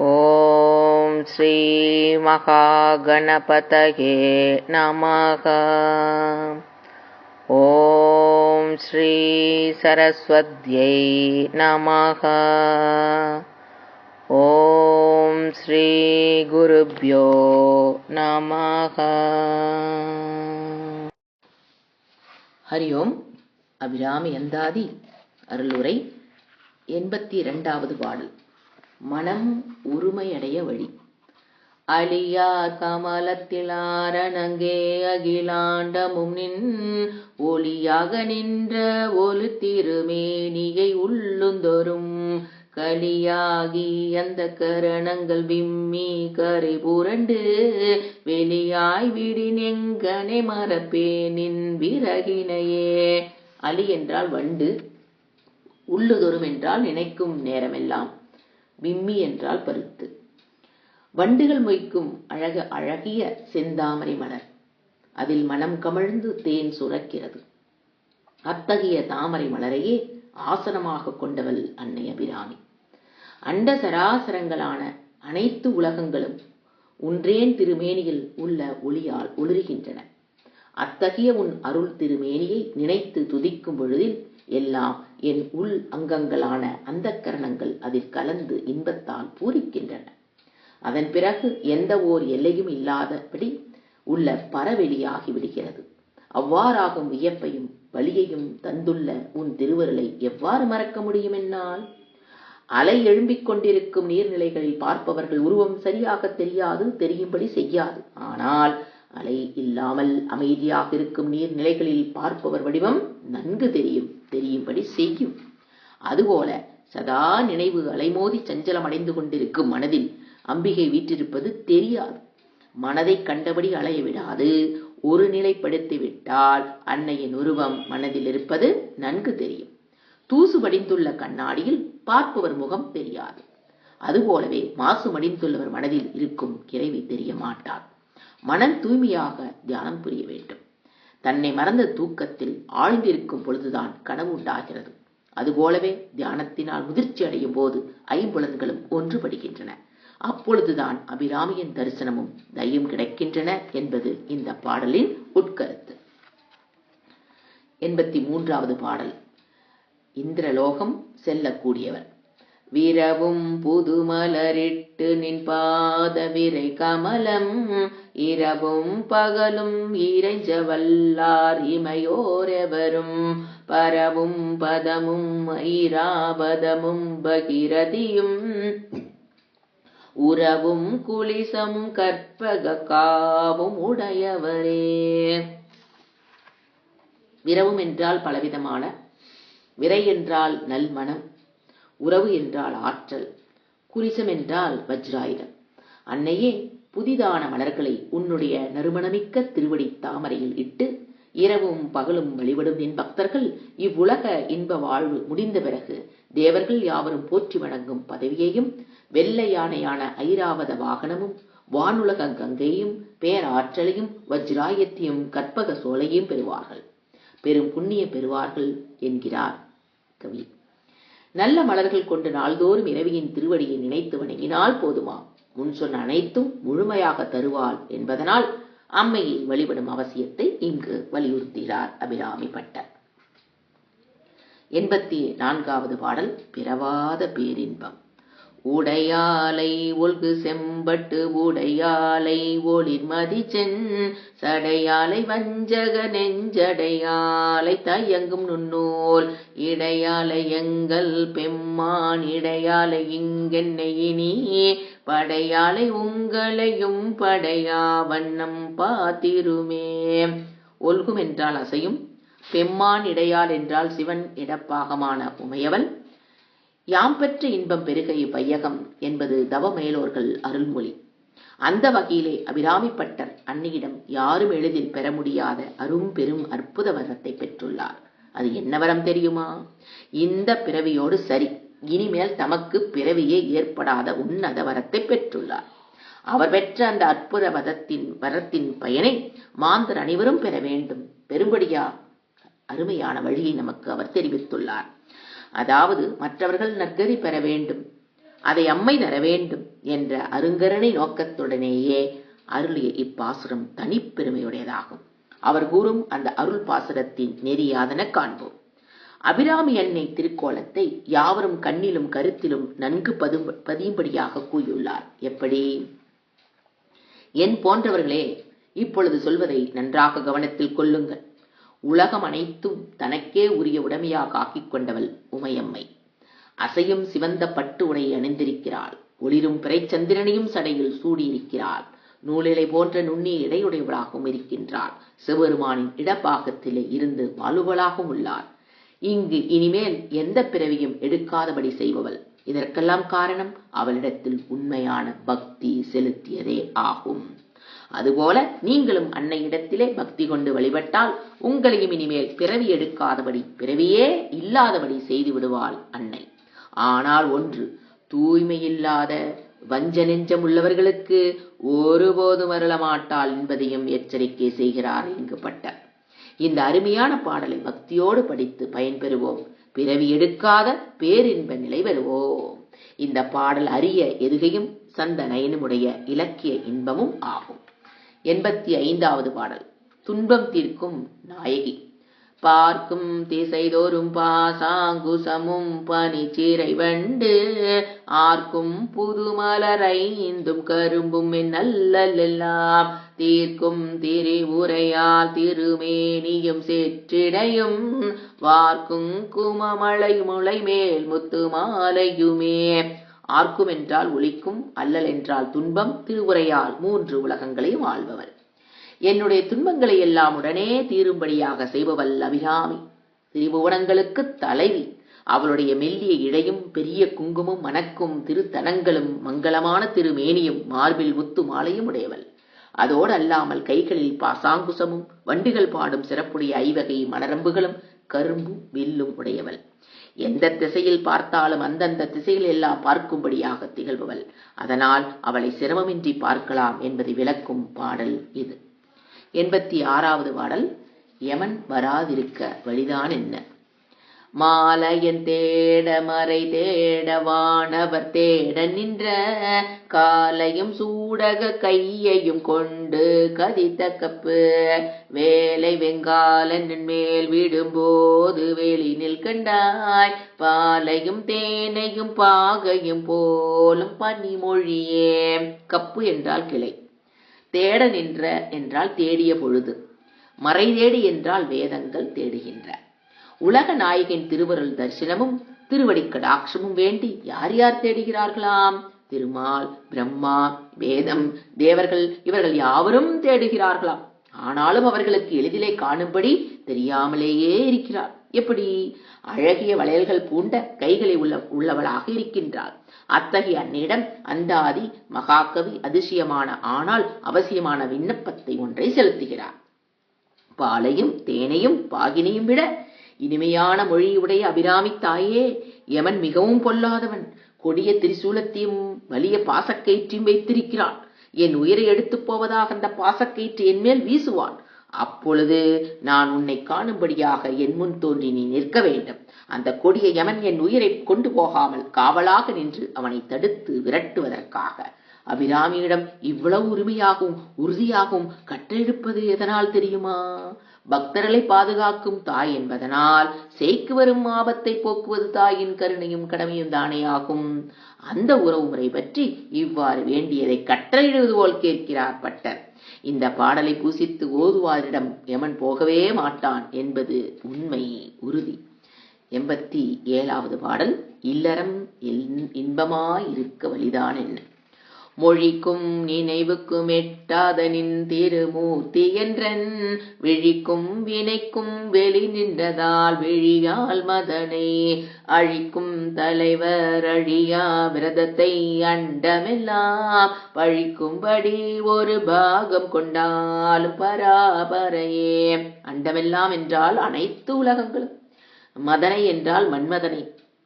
ஓம் ஸ்ரீ மகாகணபதயே நமக. ஓம் ஸ்ரீ சரஸ்வத்யை நமக. ஓம் ஸ்ரீ குருப்யோ நமக. ஹரி ஓம். அபிராமி அந்தாதி அருளுரை 82வது பாடல். மனம் உரிமையடைய வழி. அழியார் கமலத்திலாரணங்கே அகிலாண்டமும் நின் ஒளியாக நின்ற ஒலு திருமேனியை உள்ளுந்தொரும் களியாகி அந்த கரணங்கள் விம்மி கரை புரண்டு வெளியாய் விடின் எங்கனை மறப்பேனின் விறகினையே. அலி என்றால் வண்டு, உள்ளுதொரும் என்றால் நினைக்கும் நேரமெல்லாம், விம்மி என்றால் பருத்து. வண்டுகள் மொய்க்கும் அழகிய செந்தாமரை மலர், அதில் மனம் கமழ்ந்து தேன் சுரக்கிறது. அத்தகைய தாமரை மலரையே ஆசனமாக கொண்டவள் அன்னை அபிராமி. அண்ட சராசரங்களான அனைத்து உலகங்களும் உன்றேன் திருமேனியில் உள்ள ஒளியால் ஒளிர்கின்றன. அத்தகைய உன் அருள் திருமேனியை நினைத்து துதிக்கும் பொழுதில் எல்லாம் என் உள் அங்கங்களான அந்த கரணங்கள் அதில் கலந்து இன்பத்தால் பூரிக்கின்றன. அதன் பிறகு எந்த ஓர் எல்லையும் இல்லாதபடி உள்ள பரவெளியாகி விடுகிறது. அவ்வாறாகும் வியப்பையும் வலியையும் தந்துள்ள உன் திருவருளை எவ்வாறு மறக்க முடியும் என்னால்? அலை எழும்பிக் கொண்டிருக்கும் நீர்நிலைகளில் பார்ப்பவர்கள் உருவம் சரியாக தெரியாது, தெரியும்படி செய்யாது. ஆனால் அலை இல்லாமல் அமைதியாக இருக்கும் நீர்நிலைகளில் பார்ப்பவர் வடிவம் நன்கு தெரியும்படி செய்யும். அதுபோல சதா நினைவு அலைமோதி சஞ்சலம் அடைந்து கொண்டிருக்கும் மனதில் அம்பிகை வீற்றிருப்பது தெரியாது. மனதை கண்டபடி அலைய விடாது ஒரு நிலைப்படுத்திவிட்டால் அன்னையின் உருவம் மனதில் இருப்பது நன்கு தெரியும். தூசு படிந்துள்ள கண்ணாடியில் பார்ப்பவர் முகம் தெரியாது. அதுபோலவே மாசு மடிந்துள்ளவர் மனதில் இருக்கும் இறைவி தெரிய மாட்டார். மனம் தூய்மையாக தியானம் புரிய வேண்டும். தன்னை மறந்த தூக்கத்தில் ஆழ்ந்திருக்கும் பொழுதுதான் கனவு உண்டாகிறது. அதுபோலவே தியானத்தினால் முதிர்ச்சி அடையும் போது ஐம்புலன்களும் ஒன்றுபடுகின்றன. அப்பொழுதுதான் அபிராமியின் தரிசனமும் தயவும் கிடைக்கின்றன என்பது இந்த பாடலின் உட்கருத்து. 83வது பாடல். இந்திரலோகம் செல்லக்கூடியவர். விரவும் புதுமலரிட்டு நின் பாத விரை கமலம் இரவும் பகலும் இறைஞ்ச வல்லார் இமையோரெவரும் பரவும் பதமும் ஐராவதமும் பகிரதியும் உறவும் குளிசமும் கற்பக காவும் உடையவரே. விரவும் என்றால் பலவிதமான, விரை என்றால் நல்மணம், உறவு என்றால் ஆற்றல், குலிசம் என்றால் வஜ்ராயுதம். அன்னையே, புதிதான மலர்களை உன்னுடைய நறுமணமிக்க திருவடி தாமரையில் இட்டு இரவும் பகலும் வழிபடும் என் பக்தர்கள் இவ்வுலக இன்ப வாழ்வு முடிந்த பிறகு தேவர்கள் யாவரும் போற்றி வணங்கும் பதவியையும் வெள்ளை யானையான ஐராவத வாகனமும் வானுலக கங்கையும் பேராற்றலையும் வஜ்ராயத்தையும் கற்பக சோலையும் பெறுவார்கள், பெரும் புண்ணிய பெறுவார்கள் என்கிறார் கவி. நல்ல மலர்கள் கொண்டு நாள்தோறும் இரவியின் திருவடியை நினைத்து வணங்கினால் போதுமா? முன் சொன்ன அனைத்தும் முழுமையாக தருவாள் என்பதனால் அம்மையை வழிபடும் அவசியத்தை இங்கு வலியுறுத்துகிறார் அபிராமி பட்டர். 84வது பாடல். பிறவாத பேரின்பம். உடையாலை ஒல்கு செம்பட்டு உடையாலை ஒளிர்மதி சென் சடையாலை வஞ்சக நெஞ்சடையாலை தயங்கும் நுண்ணோல் இடையாலை எங்கள் பெம்மான் இடையாலை இங்கென்னை இனி படையாலை உங்களையும் படையா வண்ணம் பாத்திருமே. ஒல்கும் என்றால் அசையும், பெம்மான் இடையால் என்றால் சிவன் இடப்பாகமான உமையவன். யாம் பெற்ற இன்பம் பெருகை பையகம் என்பது தவ மேலோர்கள் அருள்மொழி. அந்த வகையிலே அபிராமி பட்டர் அன்னையிடம் யாரும் எளிதில் பெற முடியாத அரும் பெரும் அற்புத வரத்தை பெற்றுள்ளார். அது என்ன வரம் தெரியுமா? இந்த பிறவியோடு சரி, இனிமேல் தமக்கு பிறவியே ஏற்படாத உன்னத வரத்தை பெற்றுள்ளார். அவர் பெற்ற அந்த அற்புத வரத்தின் பயனை மாந்தர் அனைவரும் பெற வேண்டும். பெரும்படியா அருமையான வழியை நமக்கு அவர் தெரிவித்துள்ளார். அதாவது மற்றவர்கள் நற்கதி பெற வேண்டும், அதை அம்மை தர வேண்டும் என்ற அருங்கருணை நோக்கத்துடனேயே அருளிய இப்பாசுரம் தனிப்பெருமையுடையதாகும். அவர் கூறும் அந்த அருள் பாசுரத்தின் நெறியாதன காண்போம். அபிராமி அன்னை திருக்கோலத்தை யாவரும் கண்ணிலும் கருத்திலும் நன்கு பதியும்படியாக கூறியுள்ளார். எப்படி? என் போன்றவர்களே, இப்பொழுது சொல்வதை நன்றாக கவனத்தில் கொள்ளுங்கள். உலகம் அனைத்தும் தனக்கே உரிய உடைமையாக ஆக்கிக் கொண்டவள் உமையம்மை. அசையும் சிவந்த பட்டு உடையை அணிந்திருக்கிறாள். ஒளிரும் பிறைச்சந்திரனையும் சடையில் சூடியிருக்கிறாள். நூலிலை போன்ற நுண்ணிய இடையுடையவளாகவும் இருக்கின்றாள். சிவபெருமானின் இடப்பாகத்திலே இருந்து வாழுவளாகவும் உள்ளார். இங்கு இனிமேல் எந்த பிறவியும் எடுக்காதபடி செய்பவள். இதற்கெல்லாம் காரணம் அவளிடத்தில் உண்மையான பக்தி செலுத்தியதே ஆகும். அதுபோல நீங்களும் அன்னையிடத்திலே பக்தி கொண்டு வழிபட்டால் உங்களையும் இனிமேல் பிறவி எடுக்காதபடி, பிறவியே இல்லாதபடி செய்து விடுவாள் அன்னை. ஆனால் ஒன்று, தூய்மையில்லாத வஞ்ச நெஞ்சம் உள்ளவர்களுக்கு ஒருபோதும் அருளமாட்டாள் என்பதையும் எச்சரிக்கை செய்கிறார் இங்கு பட்டர். இந்த அருமையான பாடலை பக்தியோடு படித்து பயன்பெறுவோம். பிறவி எடுக்காத பேரின்ப நிலை பெறுவோம். இந்த பாடல் அரிய எதுகையும் சந்த நயனுமுடைய இலக்கிய இன்பமும் ஆகும். 85வது பாடல். துன்பம் தீர்க்கும் நாயகி. பார்க்கும் திசைதோறும் பாசாங்குசமும் பனிச்சிறை வண்டு ஆர்க்கும் புதுமலரைந்தும் கரும்பும் நல்லெல்லாம் தீர்க்கும் திரிவுரையால் திருமேனியும் சேற்றிடையும் வார்க்கும் குமமலை முளை மேல் முத்து மாலையுமே. ஆர்க்கும் என்றால் ஒலிக்கும், அல்லல் என்றால் துன்பம், திருவுரையால் 3 உலகங்களையும் ஆள்பவர். என்னுடைய துன்பங்களை எல்லாம் உடனே தீரும்படியாக செய்பவள் அபிராமி. திரிபுவனங்களுக்கு தலைவி. அவளுடைய மெல்லிய இழையும் பெரிய குங்குமம் மணக்கும் திருத்தலங்களும் மங்களமான திருமேனியும் மார்பில் முத்து மாலையும் உடையவள். அதோடு அல்லாமல் கைகளில் பாசாங்குசமும் வண்டுகள் பாடும் சிறப்புடைய 5 வகை மலரம்புகளும் கரும்பும் வில்லும் உடையவள். எந்த திசையில் பார்த்தாலும் அந்தந்த திசையில் எல்லாம் பார்க்கும்படியாக திகழ்பவள். அதனால் அவளை சிரமமின்றி பார்க்கலாம் என்பதை விளக்கும் பாடல் இது. 86வது பாடல். யமன் வராதிருக்க வழிதான் என்ன? மாலையன் தேட மறை தேட வானவர் தேட நின்ற காலையும் சூடக கையையும் கொண்டு கதித்த கப்பு வேலை வெங்காலன் மேல் விடும்போது வெளினில் கண்டாய் பாலையும் தேனையும் பாகையும் போலும் பனிமொழியே. கப்பு என்றால் கிளை. தேட நின்ற என்றால் தேடிய பொழுது. மறை தேடி என்றால் வேதங்கள் தேடுகின்ற. உலக நாயகின் திருவருள் தரிசனமும் திருவடி கடாட்சமும் வேண்டி யார் யார் தேடுகிறார்களாம்? திருமால், பிரம்மா, வேதம், தேவர்கள் இவர்கள் யாவரும் தேடுகிறார்களாம். ஆனாலும் அவர்களுக்கு எளிதிலே காணும்படி தெரியாமலேயே இருக்கிறார். எப்படி? அழகிய வளையல்கள் பூண்ட கைகளை உள்ளவளாக இருக்கின்றார். அத்தகைய அன்னிடம் அந்தாதி மகாகவி அதிசயமான ஆனால் அவசியமான விண்ணப்பத்தை ஒன்றை செலுத்துகிறார். பாலையும் தேனையும் பாகினையும் விட இனிமையான மொழியுடைய அபிராமி தாயே, யமன் மிகவும் பொல்லாதவன். கொடிய திரிசூலத்தையும் வலிய பாசக்கயிற்றையும் வைத்திருக்கிறான். என் உயிரை எடுத்துப் போவதாக அந்த பாசக்கயிற்று என் மேல் வீசுவான். அப்பொழுது நான் உன்னை காணும்படியாக என் முன் தோன்றி நீ நிற்க வேண்டும். அந்த கொடிய யமன் என் உயிரை கொண்டு போகாமல் காவலாக நின்று அவனை தடுத்து விரட்டுவதற்காக அபிராமியிடம் இவ்வளவு உரிமையாகவும் உறுதியாகவும் கட்டெடுப்பது எதனால் தெரியுமா? பக்தர்களை பாதுகாக்கும் தாய் என்பதனால் சேய்க்கு வரும் ஆபத்தை போக்குவது தாயின் கருணையும் கடமையும் தானே ஆகும். அந்த உறவு முறை பற்றி இவ்வாறு வேண்டியதை கட்டளையிடுவது போல் கேட்கிறார் பட்டர். இந்த பாடலை பூசித்து ஓதுவாரிடம் யமன் போகவே மாட்டான் என்பது உண்மை உறுதி. 87வது பாடல். இல்லறம் இன்பமாயிருக்க வழிதான் என்ன? மொழிக்கும் நினைவுக்கும் எட்டாதனின் திருமூர்த்தி என்றன் விழிக்கும் வினைக்கும் வெளி நின்றதால் விழியால் மதனை அழிக்கும் தலைவர் அழியா விரதத்தை அண்டமெல்லாம் பழிக்கும்படி ஒரு பாகம் கொண்டாலும் பராபரையே. அண்டமெல்லாம் என்றால் அனைத்து உலகங்களும், மதனை என்றால் மன்மதனை,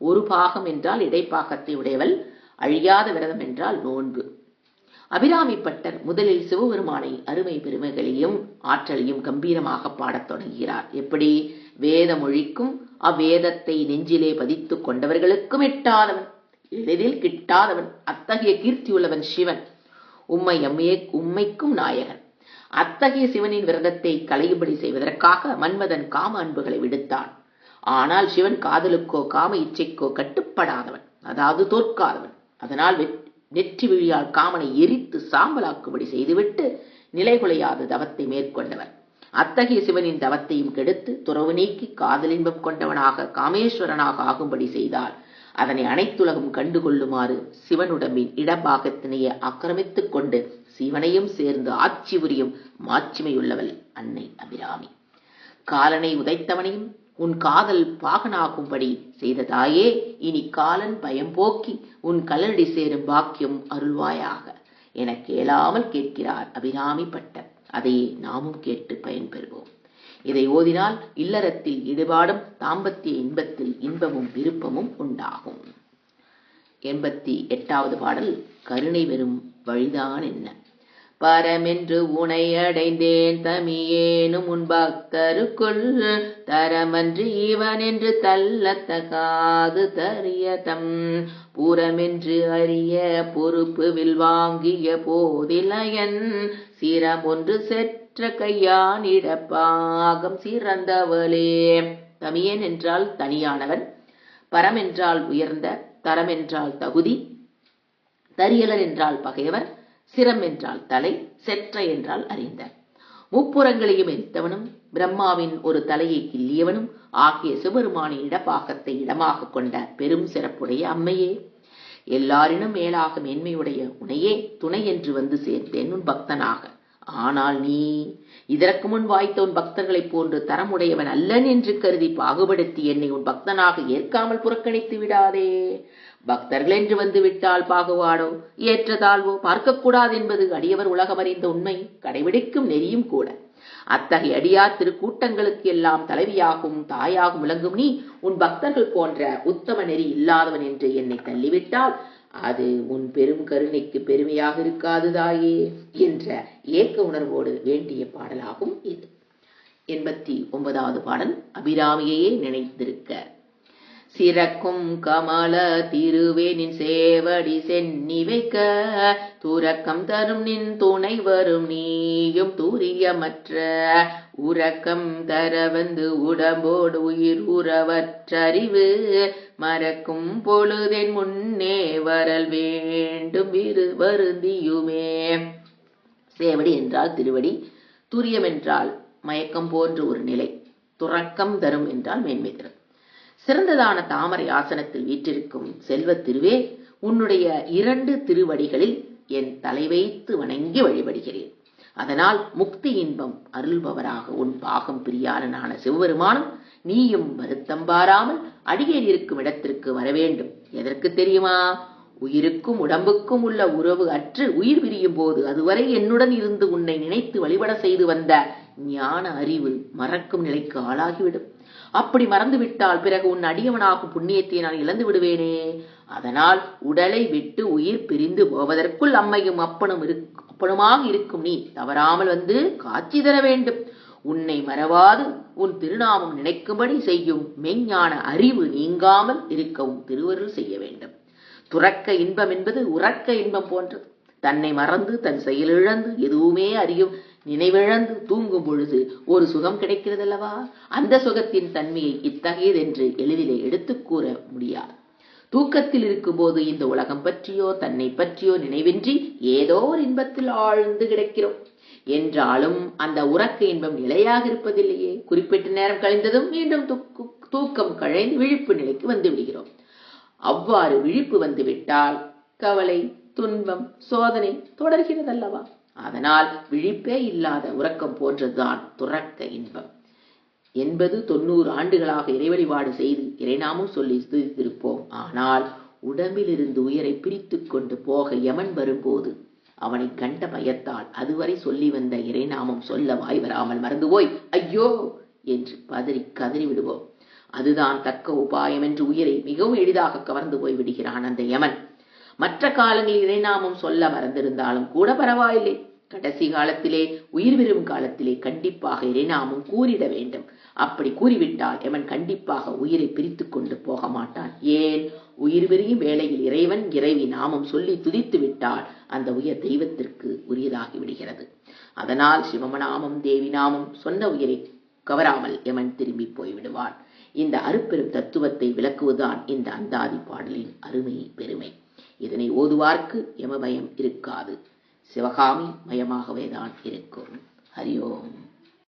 ஒரு பாகம் என்றால் இடைப்பாகத்தை உடையவள், அழியாத விரதம் என்றால் நோன்பு. அபிராமி பட்டர் முதலில் சிவபெருமானை அருமை பெருமைகளையும் ஆற்றலையும் கம்பீரமாக பாடத் தொடங்குகிறார். எப்படி? வேத மொழிக்கும் அவ்வேதத்தை நெஞ்சிலே பதித்துக் கொண்டவர்களுக்கும் எட்டாதவன். எளிதில் கிட்டாதவன். அத்தகைய கீர்த்தியுள்ளவன் சிவன். உம்மைக்கும் நாயகன். அத்தகைய சிவனின் விரதத்தை களையும்படி செய்வதற்காக மன்மதன் காம அன்புகளை விடுத்தான். ஆனால் சிவன் காதலுக்கோ காம இச்சைக்கோ கட்டுப்படாதவன், அதாவது தோற்காதவன். அதனால் நெற்றி விழியால் காமனை எரித்து சாம்பலாக்கும்படி செய்துவிட்டு நிலைகுலையாத தவத்தை மேற்கொண்டவர். அத்தகைய சிவனின் தவத்தையும் கெடுத்து துறவு நீக்கி காதலின்பம் கொண்டவனாக காமேஸ்வரனாக ஆகும்படி செய்தால் அதனை அனைத்துலகம் கண்டுகொள்ளுமாறு சிவனுடம்பின் இடபாகத்தினையே ஆக்கிரமித்துக் கொண்டு சிவனையும் சேர்ந்து ஆட்சி புரியும் மாட்சிமையுள்ளவள் அன்னை அபிராமி. காலனை உதைத்தவனையும் உன் காதல் பாகனாகும்படி செய்த தாயே, இனி காலன் பயம் போக்கி உன் கல்லடி சேரும் பாக்கியம் அருள்வாயாக என கேளாமல் கேட்கிறார் அபிராமி பட்டர். அதையே நாமும் கேட்டு பயன்பெறுவோம். இதை ஓதினால் இல்லறத்தில் ஈடுபாடும் தாம்பத்திய இன்பத்தில் இன்பமும் விருப்பமும் உண்டாகும். 88வது பாடல். கருணை வெறும் வழிதான் என்ன? பரமென்று உனை அடைந்தேன் தமியேனும் உன் பக்தருக்குள் தரமன்று இவன் என்று தள்ளத்தகாது தரியதம் புறமென்று அறிய பொறுப்பு வில் வாங்கிய போதிலையன் சிரம் ஒன்று செற்ற கையான் இடப்பாகம் சிறந்தவளே. தமியேன் என்றால் தனியானவன், பரம் என்றால் உயர்ந்த, தரம் என்றால் தகுதி, தரியலர் என்றால் பகைவர், சிரம் என்றால் தலை, செற்ற என்றால் அறிந்த. முப்புறங்களையும் எரித்தவனும் பிரம்மாவின் ஒரு தலையை கிள்ளியவனும் ஆகிய சிவபெருமானின் இடப்பாகத்தை இடமாக கொண்ட பெரும் சிறப்புடைய அம்மையே, எல்லாரினும் மேலாக மேன்மையுடைய உனையே துணை என்று வந்து சேர்ந்தேன் உன் பக்தனாக. ஆனால் நீ இதற்கு முன் வாய்த்த உன் பக்தர்களைப் போன்று தரமுடையவன் அல்லன் என்று கருதி பாகுபடுத்தி என்னை உன் பக்தனாக ஏற்காமல் புறக்கணித்து விடாதே. பக்தர்கள் என்று வந்து விட்டால் பாகுபாடோ ஏற்றதாழ்வோ பார்க்கக்கூடாது என்பது அடியவர் உலகமறிந்த உண்மை, கடைபிடிக்கும் நெறியும் கூட. அத்தகைய அடியார் திருக்கூட்டங்களுக்கு எல்லாம் தலைவியாகவும் தாயாகவும் விளங்கும் நீ உன் பக்தர்கள் போன்ற உத்தம நெறி இல்லாதவன் என்று என்னை தள்ளிவிட்டால் அது உன் பெரும் கருணைக்கு பெருமையாக இருக்காது தாயே என்ற ஏக்க உணர்வோடு வேண்டிய பாடலாகும் இது. 89வது பாடல். அபிராமியையே நினைத்திருக்க. சிறக்கும் கமல திருவேனின் சேவடி சென்னி வைக்க துறக்கம் தரும் நின் துணை வரும் நீயும் தூரியமற்ற உறக்கம் தர வந்து உடம்போடு உயிர் உறவற்றறிவு மறக்கும் பொழுதென் முன்னே வரல் வேண்டும் வருந்தியுமே. சேவடி என்றால் திருவடி, துரியம் என்றால் மயக்கம் போன்ற ஒரு நிலை, துறக்கம் தரும் என்றால் மேன்மை தரும். சிறந்ததான தாமரை ஆசனத்தில் வீற்றிருக்கும் செல்வ திருவே, உன்னுடைய 2 திருவடிகளில் என் தலை வைத்து வணங்கி வழிபடுகிறேன். அதனால் முக்தி இன்பம் அருள்பவராக உன் பாகம் பிரியாளனான சிவபெருமானும் நீயும் வருத்தம் பாராமல் அடியேன் இருக்கும் இடத்திற்கு வரவேண்டும். எதற்கு தெரியுமா? உயிருக்கும் உடம்புக்கும் உள்ள உறவு அற்று உயிர் பிரியும் போது அதுவரை என்னுடன் இருந்து உன்னை நினைத்து வழிபட செய்து வந்த ஞான அறிவு மறக்கும் நிலைக்கு ஆளாகிவிடும். அப்படி மறந்துவிட்டால் பிறகு உன் அடியவனாகும் புண்ணியத்தை நான் இழந்து விடுவேனே. அதனால் உடலை விட்டு உயிர் பிரிந்து போவதற்குள் அம்மையும் அப்பனுமாக இருக்கும் நீ தவறாமல் வந்து காட்சி தர வேண்டும். உன்னை மறவாது உன் திருநாமம் நினைக்கும்படி செய்யும் மெய்ஞான அறிவு நீங்காமல் இருக்கவும் திருவருள் செய்ய வேண்டும். துறக்க இன்பம் என்பது உறக்க இன்பம் போன்றது. தன்னை மறந்து தன் செயலிழந்து எதுவுமே அறியும் நினைவிழந்து தூங்கும் பொழுது ஒரு சுகம் கிடைக்கிறதல்லவா? அந்த சுகத்தின் தன்மையை இத்தகையதென்று எளிதிலே எடுத்துக் கூற முடியாது. தூக்கத்தில் இருக்கும் போது இந்த உலகம் பற்றியோ தன்னை பற்றியோ நினைவின்றி ஏதோ ஒரு இன்பத்தில் ஆழ்ந்து கிடக்கிறோம். என்றாலும் அந்த உறக்க இன்பம் நிலையாக இருப்பதில்லையே. குறிப்பிட்ட நேரம் கழிந்ததும் மீண்டும் தூக்கம் கழைந்து விழிப்பு நிலைக்கு வந்து விடுகிறோம். அவ்வாறு விழிப்பு வந்து விட்டால் கவலை, துன்பம், சோதனை தொடர்கிறதல்லவா? அதனால் விழிப்பே இல்லாத உறக்கம் போன்றதுதான் துறக்க இன்பம். 80-90 ஆண்டுகளாக இறை வழிபாடு செய்து இறைநாமம் சொல்லி துதித்திருப்போம். ஆனால் உடம்பிலிருந்து உயிரை பிரித்து கொண்டு போக யமன் வரும்போது அவனை கண்ட பயத்தால் அதுவரை சொல்லி வந்த இறைநாமம் சொல்ல வாய் வராமல் மறந்து போய் ஐயோ என்று பதறி கதறி விடுவோம். அதுதான் தக்க உபாயம் என்று உயிரை மிகவும் எளிதாக கவர்ந்து போய் விடுகிறான் அந்த யமன். மற்ற காலங்களில் இறைநாமம் சொல்ல மறந்திருந்தாலும் கூட பரவாயில்லை, கடைசி காலத்திலே, உயிர் பெறும் காலத்திலே கண்டிப்பாக இறைநாமம் கூறிட வேண்டும். அப்படி கூறிவிட்டால் எவன் கண்டிப்பாக உயிரை பிரித்து கொண்டு போக மாட்டான். ஏன்? உயிர் பிரியும் வேளையில் இறைவன் இறைவி நாமம் சொல்லி துதித்து விட்டால் அந்த உயிர் தெய்வத்திற்கு உரியதாகி விடுகிறது. அதனால் சிவமநாமம் தேவி நாமம் சொன்ன உயிரை கவராமல் எவன் திரும்பி போய்விடுவான். இந்த அருப்பெரும் தத்துவத்தை விளக்குவதுதான் இந்த அந்தாதி பாடலின் அருமை பெருமை. இதனை ஓதுவார்க்கு யமபயம் இருக்காது, சிவகாமி மயமாகவேதான் இருக்கும். ஹரி ஓம்.